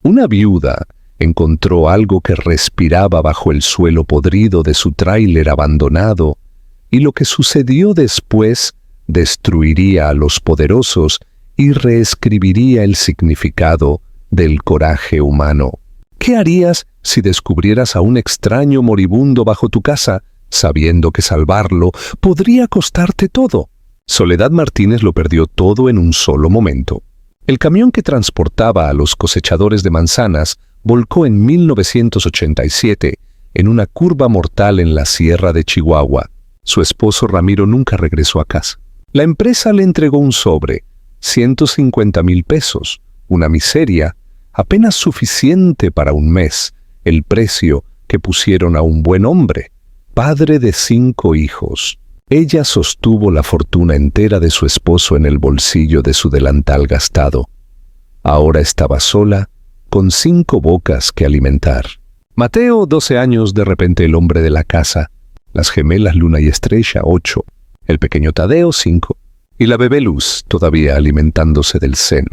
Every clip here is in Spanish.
Una viuda encontró algo que respiraba bajo el suelo podrido de su tráiler abandonado, y lo que sucedió después destruiría a los poderosos y reescribiría el significado del coraje humano. ¿Qué harías si descubrieras a un extraño moribundo bajo tu casa, sabiendo que salvarlo podría costarte todo? Soledad Martínez lo perdió todo en un solo momento. El camión que transportaba a los cosechadores de manzanas volcó en 1987 en una curva mortal en la sierra de Chihuahua. Su esposo Ramiro nunca regresó a casa. La empresa le entregó un sobre, 150,000 pesos, una miseria, apenas suficiente para un mes, el precio que pusieron a un buen hombre, padre de 5 hijos. Ella sostuvo la fortuna entera de su esposo en el bolsillo de su delantal gastado. Ahora estaba sola, con 5 bocas que alimentar. Mateo, 12 años, de repente el hombre de la casa. Las gemelas Luna y Estrella, 8. El pequeño Tadeo, 5. Y la bebé Luz, todavía alimentándose del seno.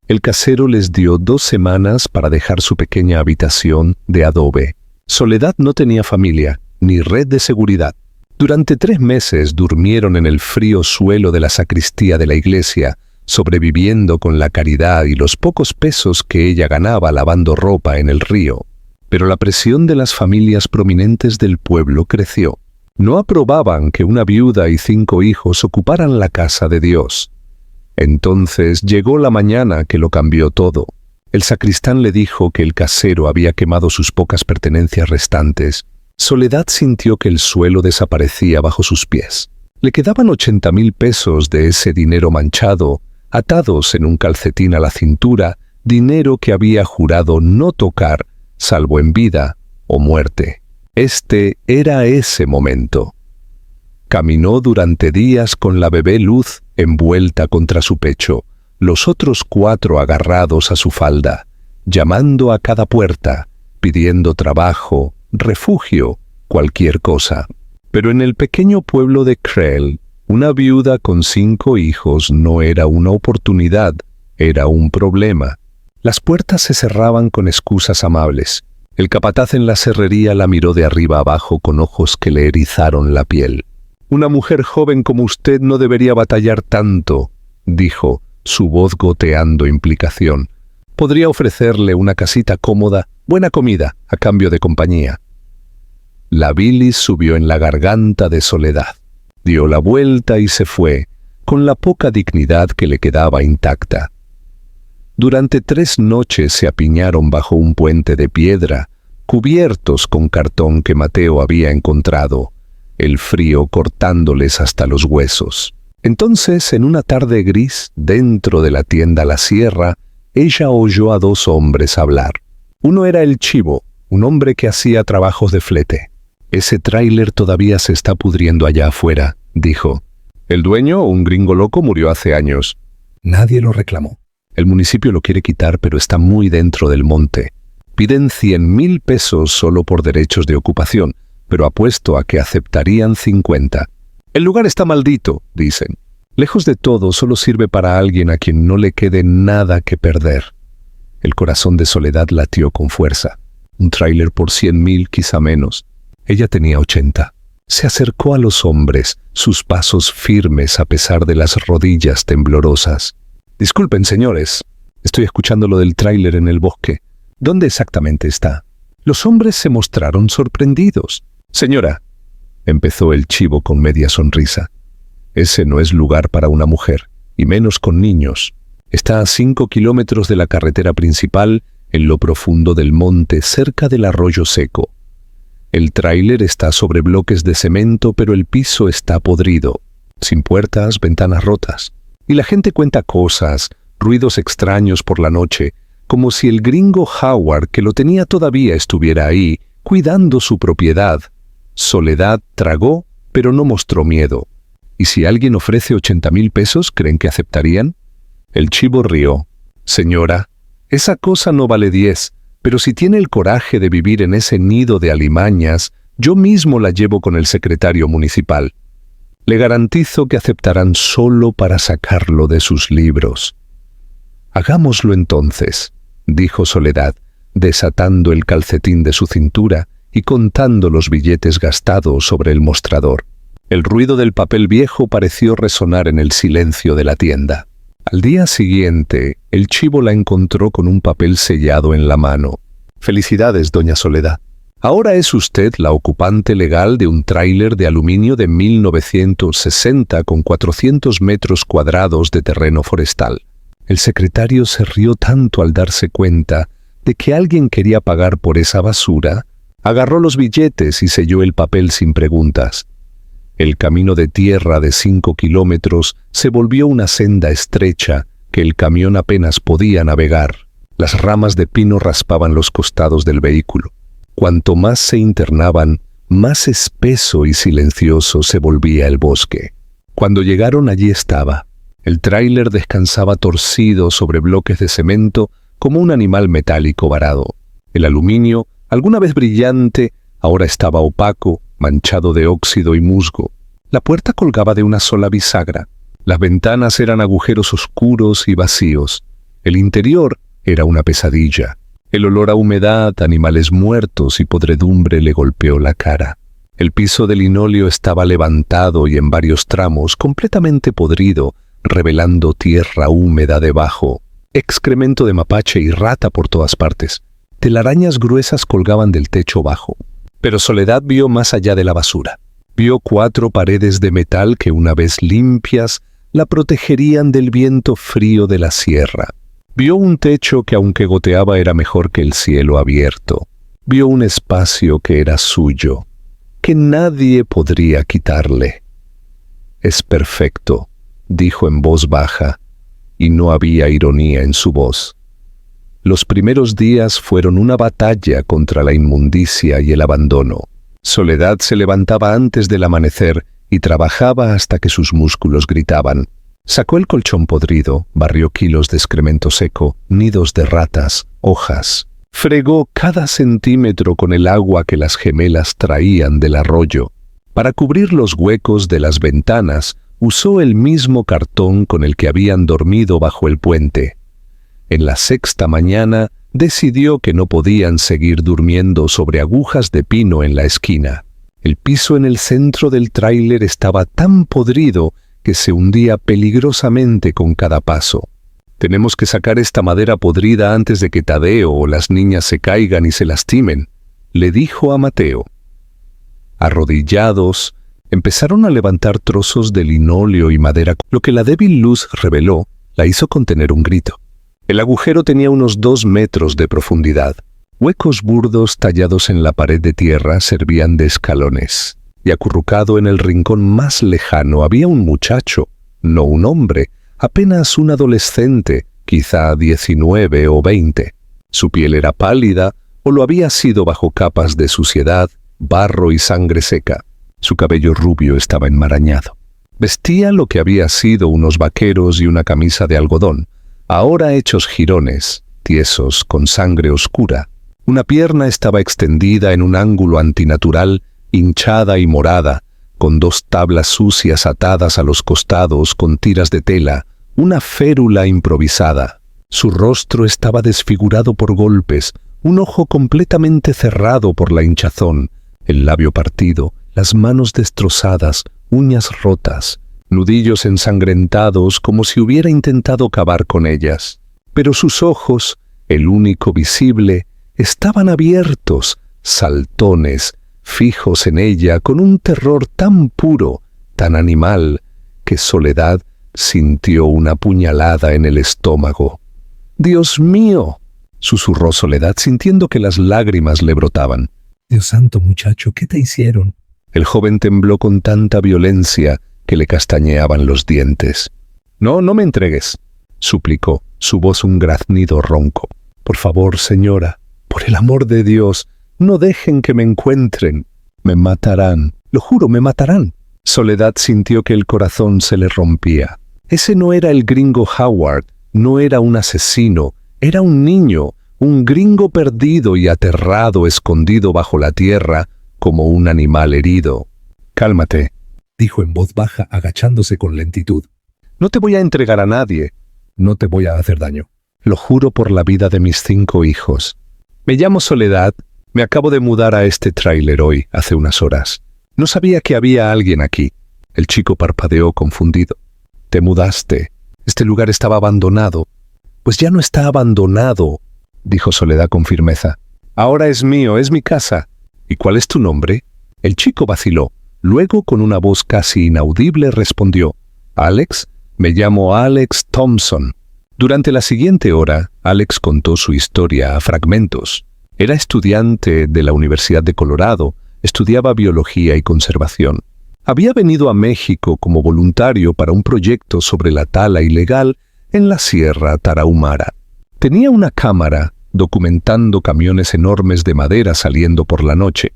El casero les dio 2 semanas para dejar su pequeña habitación de adobe. Soledad no tenía familia, ni red de seguridad. Durante 3 meses durmieron en el frío suelo de la sacristía de la iglesia, sobreviviendo con la caridad y los pocos pesos que ella ganaba lavando ropa en el río. Pero la presión de las familias prominentes del pueblo creció. No aprobaban que una viuda y 5 hijos ocuparan la casa de Dios. Entonces llegó la mañana que lo cambió todo. El sacristán le dijo que el casero había quemado sus pocas pertenencias restantes. Soledad sintió que el suelo desaparecía bajo sus pies. Le quedaban 80,000 pesos de ese dinero manchado, atados en un calcetín a la cintura, dinero que había jurado no tocar, salvo en vida o muerte. Este era ese momento. Caminó durante días con la bebé Luz envuelta contra su pecho, los otros 4 agarrados a su falda, llamando a cada puerta, pidiendo trabajo, refugio, cualquier cosa. Pero en el pequeño pueblo de Krell, una viuda con 5 hijos no era una oportunidad, era un problema. Las puertas se cerraban con excusas amables. El capataz en la serrería la miró de arriba abajo con ojos que le erizaron la piel. «Una mujer joven como usted no debería batallar tanto», dijo, su voz goteando implicación. «Podría ofrecerle una casita cómoda, buena comida, a cambio de compañía». La bilis subió en la garganta de Soledad. Dio la vuelta y se fue, con la poca dignidad que le quedaba intacta. Durante 3 noches se apiñaron bajo un puente de piedra, cubiertos con cartón que Mateo había encontrado, el frío cortándoles hasta los huesos. Entonces, en una tarde gris, dentro de la tienda La Sierra, ella oyó a 2 hombres hablar. Uno era el Chivo, un hombre que hacía trabajos de flete. «Ese tráiler todavía se está pudriendo allá afuera», dijo. «El dueño, un gringo loco, murió hace años. Nadie lo reclamó. El municipio lo quiere quitar, pero está muy dentro del monte. Piden 100,000 pesos solo por derechos de ocupación, pero apuesto a que aceptarían 50. El lugar está maldito», dicen. «Lejos de todo, solo sirve para alguien a quien no le quede nada que perder». El corazón de Soledad latió con fuerza. Un tráiler por 100,000, quizá menos. Ella tenía 80. Se acercó a los hombres, sus pasos firmes a pesar de las rodillas temblorosas. «Disculpen, señores, estoy escuchando lo del tráiler en el bosque. ¿Dónde exactamente está?» Los hombres se mostraron sorprendidos. «Señora», empezó el Chivo con media sonrisa, «ese no es lugar para una mujer, y menos con niños. Está a 5 kilómetros de la carretera principal, en lo profundo del monte, cerca del arroyo seco. El tráiler está sobre bloques de cemento, pero el piso está podrido, sin puertas, ventanas rotas. Y la gente cuenta cosas, ruidos extraños por la noche, como si el gringo Howard, que lo tenía todavía, estuviera ahí, cuidando su propiedad». Soledad tragó, pero no mostró miedo. «¿Y si alguien ofrece 80,000 pesos, creen que aceptarían?» El Chivo rió. «Señora, esa cosa no vale 10, pero si tiene el coraje de vivir en ese nido de alimañas, yo mismo la llevo con el secretario municipal. Le garantizo que aceptarán solo para sacarlo de sus libros». «Hagámoslo entonces». dijo Soledad, desatando el calcetín de su cintura y contando los billetes gastados sobre el mostrador. El ruido del papel viejo pareció resonar en el silencio de la tienda. Al día siguiente, el chivo la encontró con un papel sellado en la mano. «Felicidades, doña Soledad. Ahora es usted la ocupante legal de un tráiler de aluminio de 1960 con 400 metros cuadrados de terreno forestal». El secretario se rió tanto al darse cuenta de que alguien quería pagar por esa basura, agarró los billetes y selló el papel sin preguntas. El camino de tierra de 5 kilómetros se volvió una senda estrecha que el camión apenas podía navegar. Las ramas de pino raspaban los costados del vehículo. Cuanto más se internaban, más espeso y silencioso se volvía el bosque. Cuando llegaron, allí estaba. El tráiler descansaba torcido sobre bloques de cemento como un animal metálico varado. El aluminio, alguna vez brillante, ahora estaba opaco, manchado de óxido y musgo. La puerta colgaba de una sola bisagra. Las ventanas eran agujeros oscuros y vacíos. El interior era una pesadilla. El olor a humedad, animales muertos y podredumbre le golpeó la cara. El piso de linóleo estaba levantado y en varios tramos completamente podrido, revelando tierra húmeda debajo, excremento de mapache y rata por todas partes. Telarañas gruesas colgaban del techo bajo. Pero Soledad vio más allá de la basura. Vio 4 paredes de metal que, una vez limpias, la protegerían del viento frío de la sierra. Vio un techo que, aunque goteaba, era mejor que el cielo abierto. Vio un espacio que era suyo, que nadie podría quitarle. «Es perfecto», dijo en voz baja, y no había ironía en su voz. Los primeros días fueron una batalla contra la inmundicia y el abandono. Soledad se levantaba antes del amanecer y trabajaba hasta que sus músculos gritaban. Sacó el colchón podrido, barrió kilos de excremento seco, nidos de ratas, hojas. Fregó cada centímetro con el agua que las gemelas traían del arroyo. Para cubrir los huecos de las ventanas, usó el mismo cartón con el que habían dormido bajo el puente. En la 6ª mañana, decidió que no podían seguir durmiendo sobre agujas de pino en la esquina. El piso en el centro del tráiler estaba tan podrido que se hundía peligrosamente con cada paso. «Tenemos que sacar esta madera podrida antes de que Tadeo o las niñas se caigan y se lastimen», le dijo a Mateo. Arrodillados, empezaron a levantar trozos de linóleo y madera. Lo que la débil luz reveló la hizo contener un grito. El agujero tenía unos 2 metros de profundidad. Huecos burdos tallados en la pared de tierra servían de escalones. Y acurrucado en el rincón más lejano había un muchacho, no un hombre, apenas un adolescente, quizá 19 o 20. Su piel era pálida, o lo había sido bajo capas de suciedad, barro y sangre seca. Su cabello rubio estaba enmarañado. Vestía lo que había sido unos vaqueros y una camisa de algodón, ahora hechos jirones, tiesos, con sangre oscura. Una pierna estaba extendida en un ángulo antinatural, hinchada y morada, con 2 tablas sucias atadas a los costados con tiras de tela, una férula improvisada. Su rostro estaba desfigurado por golpes, un ojo completamente cerrado por la hinchazón, el labio partido, las manos destrozadas, uñas rotas, nudillos ensangrentados como si hubiera intentado cavar con ellas. Pero sus ojos, el único visible, estaban abiertos, saltones, fijos en ella con un terror tan puro, tan animal, que Soledad sintió una puñalada en el estómago. «¡Dios mío!», susurró Soledad sintiendo que las lágrimas le brotaban. «Dios santo, muchacho, ¿qué te hicieron?». El joven tembló con tanta violencia que le castañeaban los dientes. «No, no me entregues», suplicó, su voz un graznido ronco. «Por favor, señora, por el amor de Dios, no dejen que me encuentren. Me matarán, lo juro, me matarán». Soledad sintió que el corazón se le rompía. Ese no era el gringo Howard, no era un asesino, era un niño, un gringo perdido y aterrado, escondido bajo la tierra como un animal herido. «Cálmate», dijo en voz baja, agachándose con lentitud. «No te voy a entregar a nadie». «No te voy a hacer daño». Lo juro por la vida de mis 5 hijos. Me llamo Soledad. Me acabo de mudar a este tráiler hoy, hace unas horas. No sabía que había alguien aquí. El chico parpadeó confundido. Te mudaste. Este lugar estaba abandonado. Pues ya no está abandonado, dijo Soledad con firmeza. Ahora es mío, es mi casa. ¿Y cuál es tu nombre? El chico vaciló. Luego, con una voz casi inaudible, respondió: Alex, me llamo Alex Thompson. Durante la siguiente hora, Alex contó su historia a fragmentos. Era estudiante de la Universidad de Colorado, estudiaba biología y conservación. Había venido a México como voluntario para un proyecto sobre la tala ilegal en la Sierra Tarahumara. Tenía una cámara documentando camiones enormes de madera saliendo por la noche.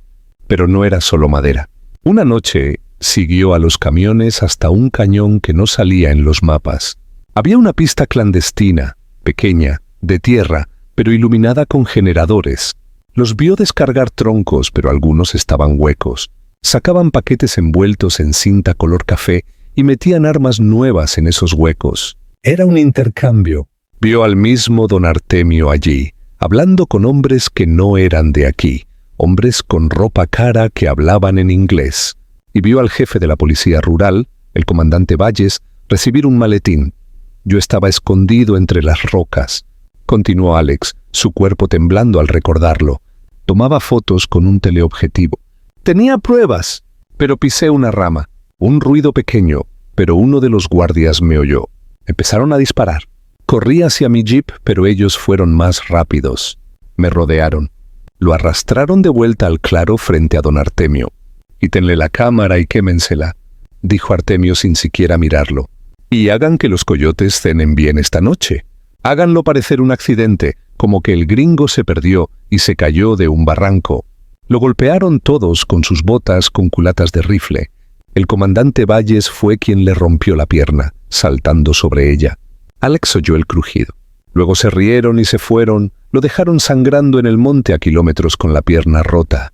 Pero no era solo madera. Una noche siguió a los camiones hasta un cañón que no salía en los mapas. Había una pista clandestina, pequeña, de tierra, pero iluminada con generadores. Los vio descargar troncos, pero algunos estaban huecos. Sacaban paquetes envueltos en cinta color café y metían armas nuevas en esos huecos. Era un intercambio. Vio al mismo don Artemio allí, hablando con hombres que no eran de aquí, hombres con ropa cara que hablaban en inglés. Y vio al jefe de la policía rural, el comandante Valles, recibir un maletín. Yo estaba escondido entre las rocas, continuó Alex, su cuerpo temblando al recordarlo. Tomaba fotos con un teleobjetivo. Tenía pruebas, pero pisé una rama. Un ruido pequeño, pero uno de los guardias me oyó. Empezaron a disparar. Corrí hacia mi jeep, pero ellos fueron más rápidos. Me rodearon. Lo arrastraron de vuelta al claro frente a don Artemio. Quítenle la cámara y quémensela, dijo Artemio sin siquiera mirarlo. Y hagan que los coyotes cenen bien esta noche. Háganlo parecer un accidente, como que el gringo se perdió y se cayó de un barranco. Lo golpearon todos con sus botas con culatas de rifle. El comandante Valles fue quien le rompió la pierna, saltando sobre ella. Alex oyó el crujido. Luego se rieron y se fueron, lo dejaron sangrando en el monte a kilómetros con la pierna rota.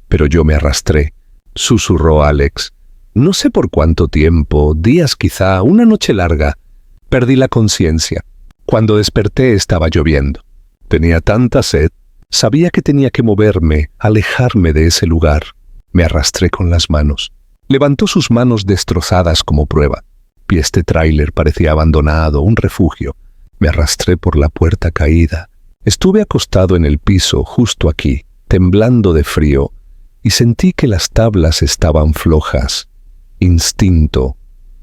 Pero yo me arrastré, susurró Alex. No sé por cuánto tiempo, días quizá, una noche larga. Perdí la conciencia. Cuando desperté estaba lloviendo. Tenía tanta sed. Sabía que tenía que moverme, alejarme de ese lugar. Me arrastré con las manos. Levantó sus manos destrozadas como prueba. Y este tráiler parecía abandonado, un refugio. Me arrastré por la puerta caída. Estuve acostado en el piso, justo aquí, temblando de frío, y sentí que las tablas estaban flojas. Instinto.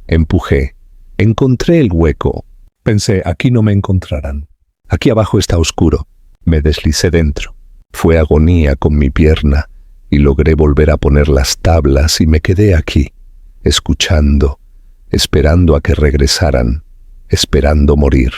Empujé. Encontré el hueco. Pensé, aquí no me encontrarán. Aquí abajo está oscuro. Me deslicé dentro. Fue agonía con mi pierna y logré volver a poner las tablas y me quedé aquí, escuchando, esperando a que regresaran, esperando morir.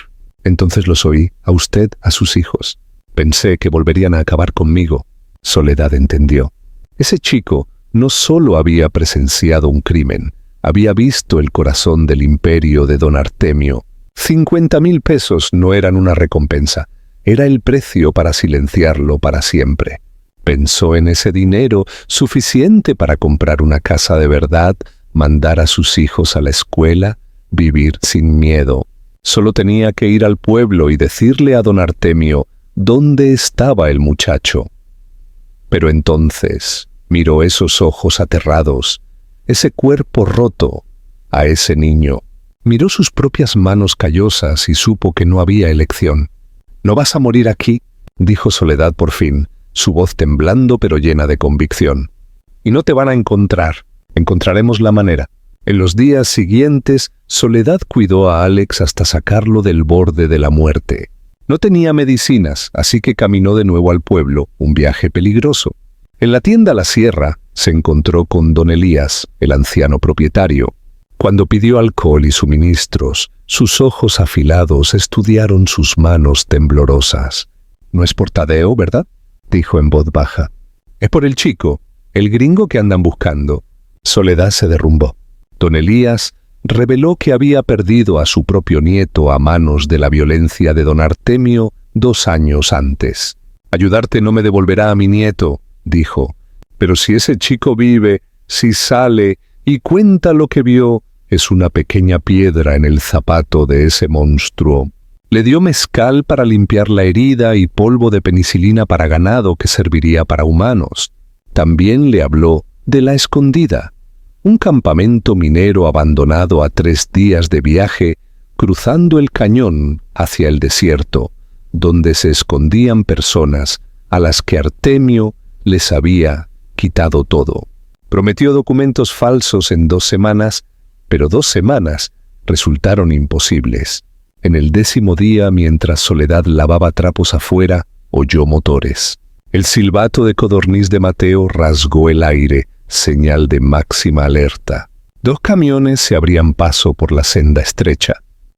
Entonces los oí, a usted, a sus hijos. Pensé que volverían a acabar conmigo. Soledad entendió. Ese chico no solo había presenciado un crimen, había visto el corazón del imperio de don Artemio. 50,000 pesos no eran una recompensa. Era el precio para silenciarlo para siempre. Pensó en ese dinero suficiente para comprar una casa de verdad, mandar a sus hijos a la escuela, vivir sin miedo. Solo tenía que ir al pueblo y decirle a don Artemio dónde estaba el muchacho. Pero entonces miró esos ojos aterrados, ese cuerpo roto, a ese niño. Miró sus propias manos callosas y supo que no había elección. «No vas a morir aquí», dijo Soledad por fin, su voz temblando pero llena de convicción. «Y no te van a encontrar. Encontraremos la manera». En los días siguientes, Soledad cuidó a Alex hasta sacarlo del borde de la muerte. No tenía medicinas, así que caminó de nuevo al pueblo, un viaje peligroso. En la tienda La Sierra se encontró con don Elías, el anciano propietario. Cuando pidió alcohol y suministros, sus ojos afilados estudiaron sus manos temblorosas. «No es por Tadeo, ¿verdad?», dijo en voz baja. «Es por el chico, el gringo que andan buscando». Soledad se derrumbó. Don Elías reveló que había perdido a su propio nieto a manos de la violencia de don Artemio 2 años antes. «Ayudarte no me devolverá a mi nieto», dijo. «Pero si ese chico vive, si sale y cuenta lo que vio, es una pequeña piedra en el zapato de ese monstruo». Le dio mezcal para limpiar la herida y polvo de penicilina para ganado que serviría para humanos. También le habló de La Escondida, un campamento minero abandonado a 3 días de viaje cruzando el cañón hacia el desierto, donde se escondían personas a las que Artemio les había quitado todo. Prometió documentos falsos en 2 semanas, pero 2 semanas resultaron imposibles. En el 10º día, mientras Soledad lavaba trapos afuera, oyó motores. El silbato de codorniz de Mateo rasgó el aire, señal de máxima alerta. 2 camiones se abrían paso por la senda estrecha.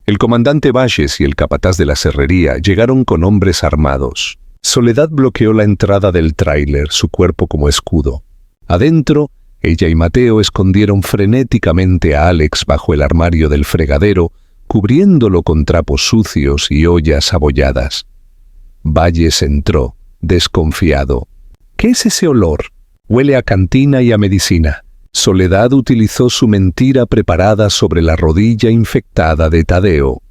El comandante Valles y el capataz de la serrería llegaron con hombres armados. Soledad bloqueó la entrada del tráiler, su cuerpo como escudo. Adentro, ella y Mateo escondieron frenéticamente a Alex bajo el armario del fregadero, cubriéndolo con trapos sucios y ollas abolladas. Valles entró, desconfiado. ¿Qué es ese olor? Huele a cantina y a medicina. Soledad utilizó su mentira preparada sobre la rodilla infectada de Tadeo.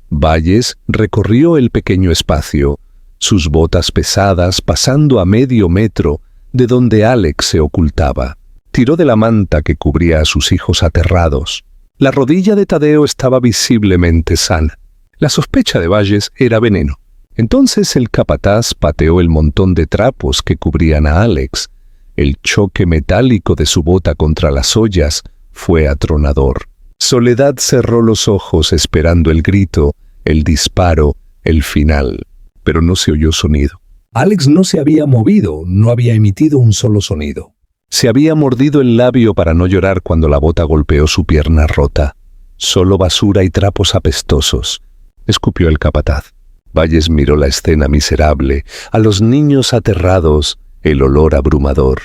Valles recorrió el pequeño espacio, sus botas pesadas pasando a medio metro de donde Alex se ocultaba. Tiró de la manta que cubría a sus hijos aterrados. La rodilla de Tadeo estaba visiblemente sana. La sospecha de Valles era veneno. Entonces el capataz pateó el montón de trapos que cubrían a Alex. El choque metálico de su bota contra las ollas fue atronador. Soledad cerró los ojos esperando el grito, el disparo, el final. Pero no se oyó sonido. Alex no se había movido, no había emitido un solo sonido. Se había mordido el labio para no llorar cuando la bota golpeó su pierna rota. Solo basura y trapos apestosos, escupió el capataz. Valles miró la escena miserable, a los niños aterrados, el olor abrumador.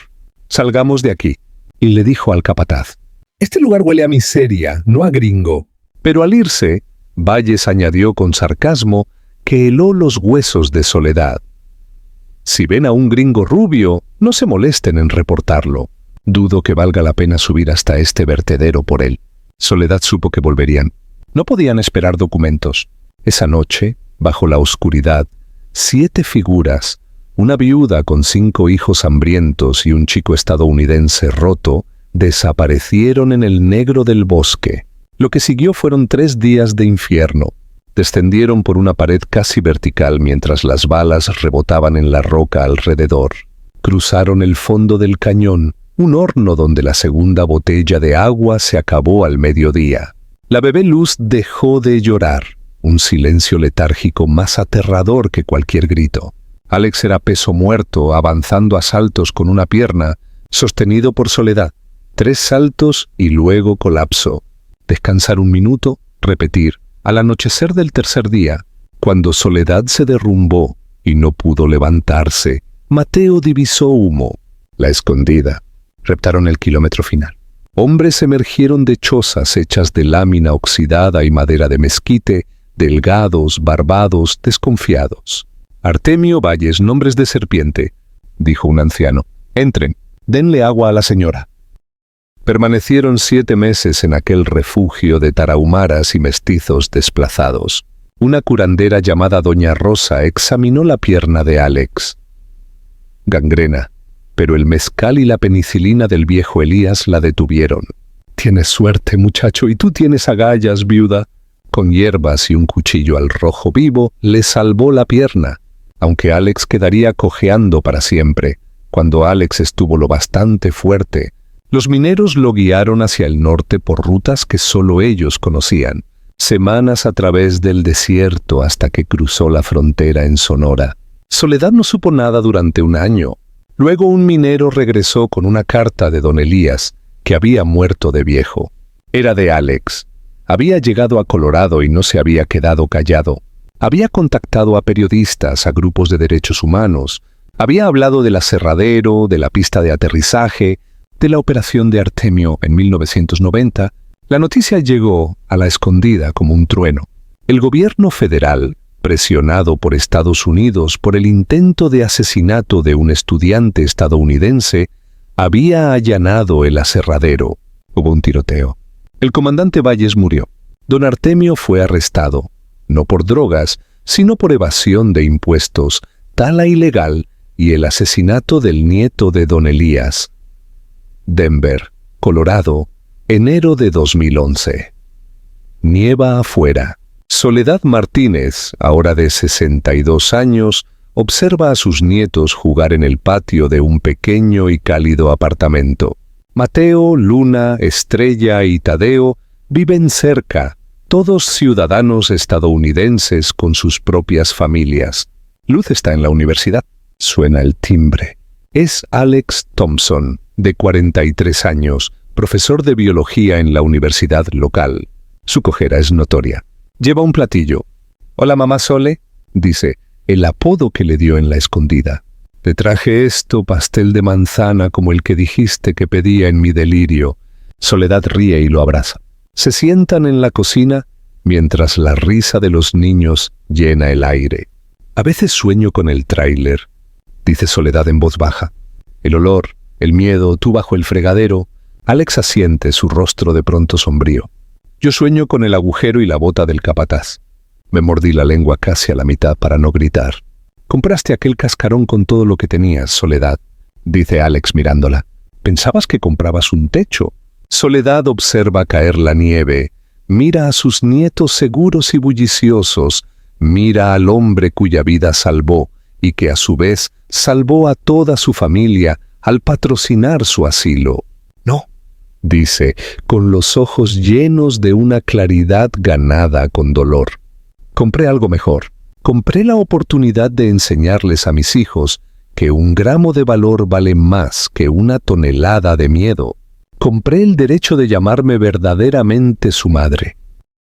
«Salgamos de aquí», y le dijo al capataz. «Este lugar huele a miseria, no a gringo». Pero al irse, Valles añadió con sarcasmo que heló los huesos de Soledad. «Si ven a un gringo rubio, no se molesten en reportarlo. Dudo que valga la pena subir hasta este vertedero por él». Soledad supo que volverían. No podían esperar documentos. Esa noche, bajo la oscuridad, 7 figuras, una viuda con 5 hijos hambrientos y un chico estadounidense roto, desaparecieron en el negro del bosque. Lo que siguió fueron 3 días de infierno. Descendieron por una pared casi vertical mientras las balas rebotaban en la roca alrededor. Cruzaron el fondo del cañón, un horno donde la segunda botella de agua se acabó al mediodía. La bebé Luz dejó de llorar, un silencio letárgico más aterrador que cualquier grito. Alex era peso muerto, avanzando a saltos con una pierna, sostenido por Soledad. 3 saltos y luego colapso. Descansar un minuto, repetir. Al anochecer del tercer día, cuando Soledad se derrumbó y no pudo levantarse, Mateo divisó humo. La Escondida. Reptaron el kilómetro final. Hombres emergieron de chozas hechas de lámina oxidada y madera de mezquite, delgados, barbados, desconfiados. «Artemio Valles, nombres de serpiente», dijo un anciano. «Entren, denle agua a la señora». Permanecieron 7 meses en aquel refugio de tarahumaras y mestizos desplazados. Una curandera llamada Doña Rosa examinó la pierna de Alex. Gangrena, pero el mezcal y la penicilina del viejo Elías la detuvieron. «Tienes suerte, muchacho, y tú tienes agallas, viuda». Con hierbas y un cuchillo al rojo vivo, le salvó la pierna, aunque Alex quedaría cojeando para siempre. Cuando Alex estuvo lo bastante fuerte, los mineros lo guiaron hacia el norte por rutas que solo ellos conocían. Semanas a través del desierto hasta que cruzó la frontera en Sonora. Soledad no supo nada durante 1 año. Luego un minero regresó con una carta de don Elías, que había muerto de viejo. Era de Alex. Había llegado a Colorado y no se había quedado callado. Había contactado a periodistas, a grupos de derechos humanos. Había hablado del aserradero, de la pista de aterrizaje, de la operación de Artemio en 1990. La noticia llegó a La Escondida como un trueno. El gobierno federal, presionado por Estados Unidos por el intento de asesinato de un estudiante estadounidense, había allanado el aserradero. Hubo un tiroteo. El comandante Valles murió. Don Artemio fue arrestado. no por drogas, sino por evasión de impuestos, tala ilegal y el asesinato del nieto de don Elías. Denver, Colorado, enero de 2011. Nieva afuera. Soledad Martínez, ahora de 62 años, observa a sus nietos jugar en el patio de un pequeño y cálido apartamento. Mateo, Luna, Estrella y Tadeo viven cerca, todos ciudadanos estadounidenses con sus propias familias. Luz está en la universidad. Suena el timbre. Es Alex Thompson, de 43 años, profesor de biología en la universidad local. Su cojera es notoria. Lleva un platillo. «Hola, mamá Sole», dice, el apodo que le dio en la escondida. «Te traje esto, pastel de manzana como el que dijiste que pedía en mi delirio». Soledad ríe y lo abraza. Se sientan en la cocina mientras la risa de los niños llena el aire. «A veces sueño con el tráiler», dice Soledad en voz baja. El olor, el miedo, tú bajo el fregadero. Alex asiente, su rostro de pronto sombrío. «Yo sueño con el agujero y la bota del capataz». Me mordí la lengua casi a la mitad para no gritar. «Compraste aquel cascarón con todo lo que tenías, Soledad», dice Alex mirándola. «Pensabas que comprabas un techo». Soledad observa caer la nieve, mira a sus nietos seguros y bulliciosos, mira al hombre cuya vida salvó y que a su vez salvó a toda su familia al patrocinar su asilo. «No», dice, con los ojos llenos de una claridad ganada con dolor. «Compré algo mejor. Compré la oportunidad de enseñarles a mis hijos que un gramo de valor vale más que una tonelada de miedo. Compré el derecho de llamarme verdaderamente su madre».